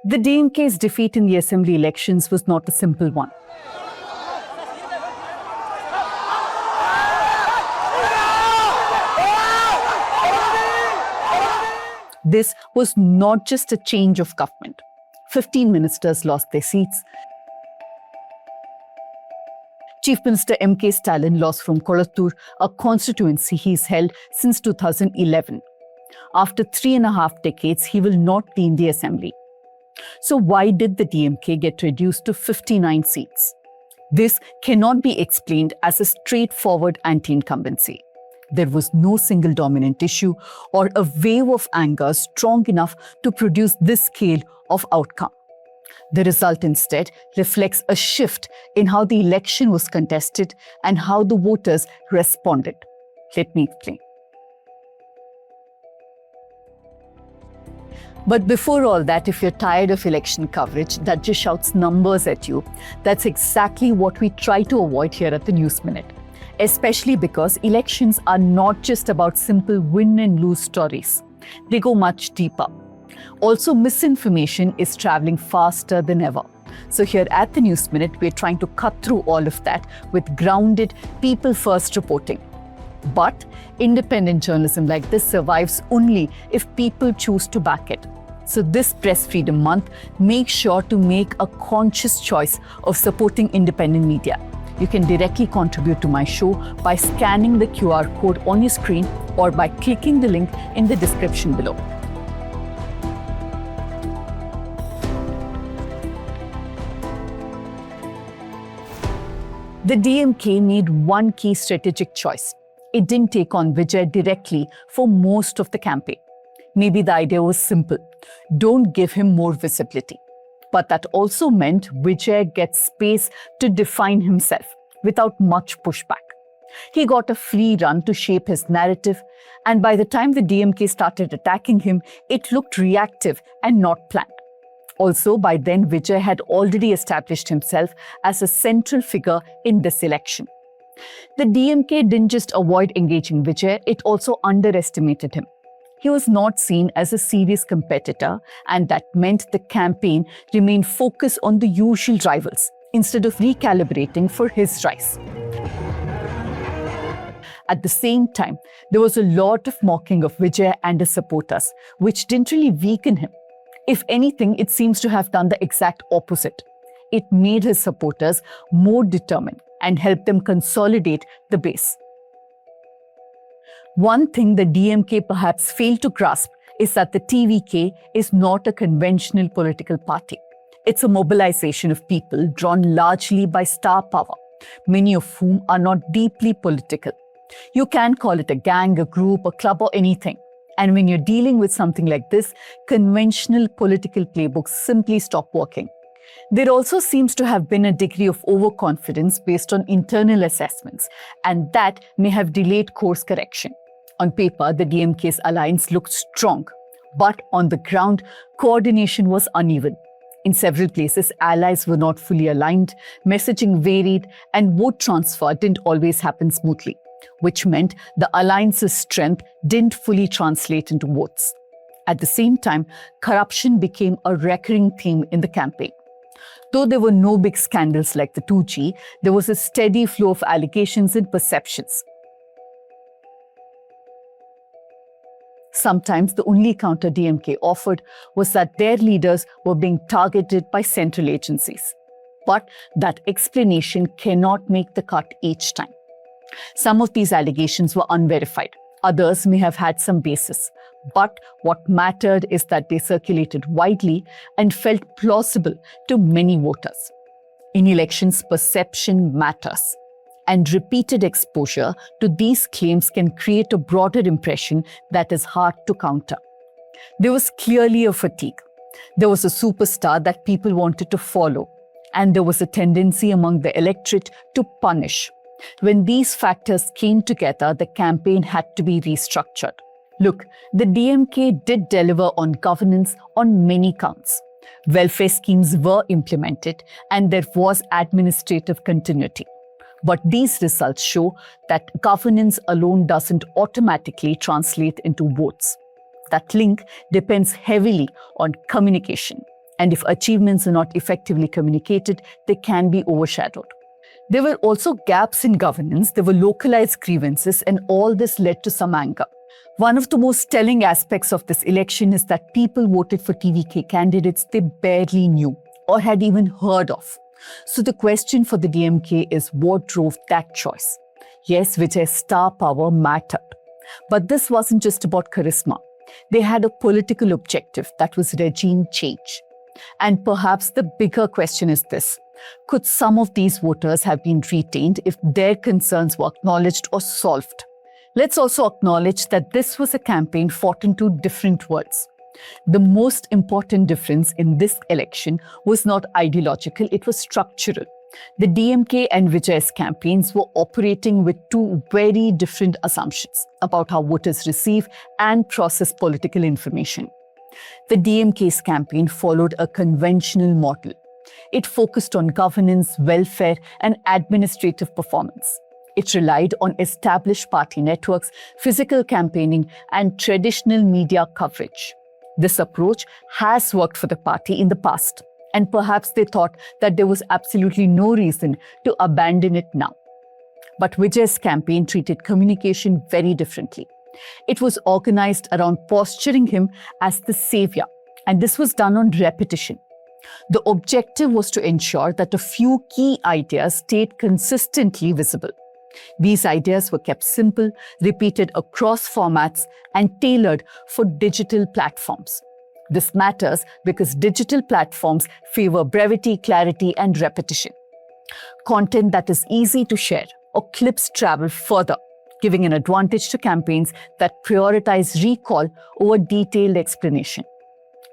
The DMK's defeat in the assembly elections was not a simple one. This was not just a change of government. 15 ministers lost their seats. Chief Minister M.K. Stalin lost from Kolathur, a constituency he's held since 2011. After 3.5 decades, he will not be in the assembly. So why did the DMK get reduced to 59 seats? This cannot be explained as a straightforward anti-incumbency. There was no single dominant issue or a wave of anger strong enough to produce this scale of outcome. The result instead reflects a shift in how the election was contested and how the voters responded. Let me explain. But before all that, if you're tired of election coverage that just shouts numbers at you, that's exactly what we try to avoid here at the News Minute. Especially because elections are not just about simple win and lose stories. They go much deeper. Also, misinformation is traveling faster than ever. So here at the News Minute, we're trying to cut through all of that with grounded, people-first reporting. But independent journalism like this survives only if people choose to back it. So this Press Freedom Month, make sure to make a conscious choice of supporting independent media. You can directly contribute to my show by scanning the QR code on your screen or by clicking the link in the description below. The DMK made one key strategic choice. It didn't take on Vijay directly for most of the campaign. Maybe the idea was simple. Don't give him more visibility. But that also meant Vijay gets space to define himself without much pushback. He got a free run to shape his narrative, and by the time the DMK started attacking him, it looked reactive and not planned. Also, by then, Vijay had already established himself as a central figure in this election. The DMK didn't just avoid engaging Vijay, it also underestimated him. He was not seen as a serious competitor, and that meant the campaign remained focused on the usual rivals instead of recalibrating for his rise. At the same time, there was a lot of mocking of Vijay and his supporters, which didn't really weaken him. If anything, it seems to have done the exact opposite. It made his supporters more determined and helped them consolidate the base. One thing the DMK perhaps failed to grasp is that the TVK is not a conventional political party. It's a mobilization of people drawn largely by star power, many of whom are not deeply political. You can call it a gang, a group, a club, or anything. And when you're dealing with something like this, conventional political playbooks simply stop working. There also seems to have been a degree of overconfidence based on internal assessments, and that may have delayed course correction. On paper, the DMK's alliance looked strong, but on the ground, coordination was uneven. In several places, allies were not fully aligned, messaging varied, and vote transfer didn't always happen smoothly, which meant the alliance's strength didn't fully translate into votes. At the same time, corruption became a recurring theme in the campaign. Though there were no big scandals like the 2G, there was a steady flow of allegations and perceptions. Sometimes the only counter DMK offered was that their leaders were being targeted by central agencies. But that explanation cannot make the cut each time. Some of these allegations were unverified. Others may have had some basis. But what mattered is that they circulated widely and felt plausible to many voters. In elections, perception matters. And repeated exposure to these claims can create a broader impression that is hard to counter. There was clearly a fatigue. There was a superstar that people wanted to follow. And there was a tendency among the electorate to punish. When these factors came together, the campaign had to be restructured. Look, the DMK did deliver on governance on many counts. Welfare schemes were implemented and there was administrative continuity. But these results show that governance alone doesn't automatically translate into votes. That link depends heavily on communication. And if achievements are not effectively communicated, they can be overshadowed. There were also gaps in governance, there were localized grievances, and all this led to some anger. One of the most telling aspects of this election is that people voted for TVK candidates they barely knew or had even heard of. So the question for the DMK is what drove that choice? Yes, Vijay's star power mattered. But this wasn't just about charisma. They had a political objective that was regime change. And perhaps the bigger question is this: could some of these voters have been retained if their concerns were acknowledged or solved? Let's also acknowledge that this was a campaign fought in two different worlds. The most important difference in this election was not ideological, it was structural. The DMK and Vijay's campaigns were operating with two very different assumptions about how voters receive and process political information. The DMK's campaign followed a conventional model. It focused on governance, welfare, and administrative performance. It relied on established party networks, physical campaigning, and traditional media coverage. This approach has worked for the party in the past, and perhaps they thought that there was absolutely no reason to abandon it now. But Vijay's campaign treated communication very differently. It was organized around posturing him as the savior, and this was done on repetition. The objective was to ensure that a few key ideas stayed consistently visible. These ideas were kept simple, repeated across formats, and tailored for digital platforms. This matters because digital platforms favor brevity, clarity, and repetition. Content that is easy to share or clips travel further, giving an advantage to campaigns that prioritize recall over detailed explanation.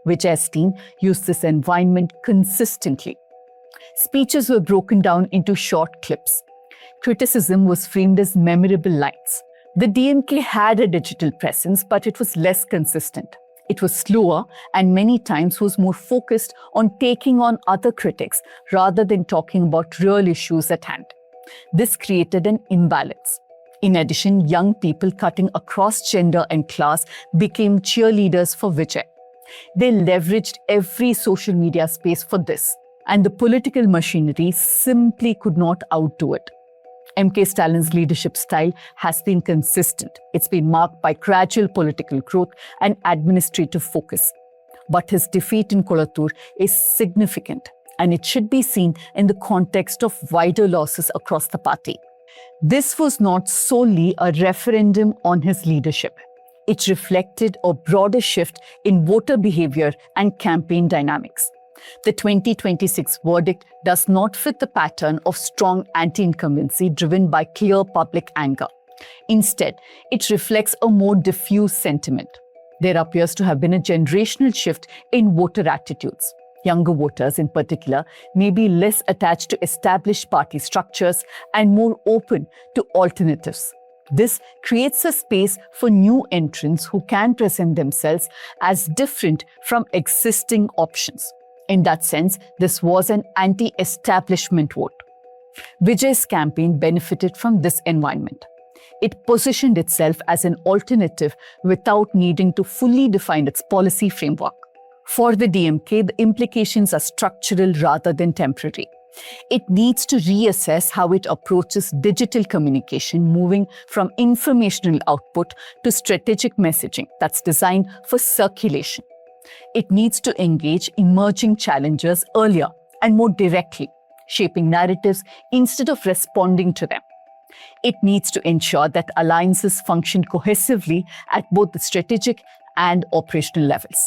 Vijay's team used this environment consistently. Speeches were broken down into short clips. Criticism was framed as memorable lines. The DMK had a digital presence, but it was less consistent. It was slower and many times was more focused on taking on other critics rather than talking about real issues at hand. This created an imbalance. In addition, young people cutting across gender and class became cheerleaders for Vijay. They leveraged every social media space for this, and the political machinery simply could not outdo it. MK Stalin's leadership style has been consistent. It's been marked by gradual political growth and administrative focus. But his defeat in Kolathur is significant, and it should be seen in the context of wider losses across the party. This was not solely a referendum on his leadership. It reflected a broader shift in voter behavior and campaign dynamics. The 2026 verdict does not fit the pattern of strong anti-incumbency driven by clear public anger. Instead, it reflects a more diffuse sentiment. There appears to have been a generational shift in voter attitudes. Younger voters, in particular, may be less attached to established party structures and more open to alternatives. This creates a space for new entrants who can present themselves as different from existing options. In that sense, this was an anti-establishment vote. Vijay's campaign benefited from this environment. It positioned itself as an alternative without needing to fully define its policy framework. For the DMK, the implications are structural rather than temporary. It needs to reassess how it approaches digital communication, moving from informational output to strategic messaging that's designed for circulation. It needs to engage emerging challengers earlier and more directly, shaping narratives instead of responding to them. It needs to ensure that alliances function cohesively at both the strategic and operational levels.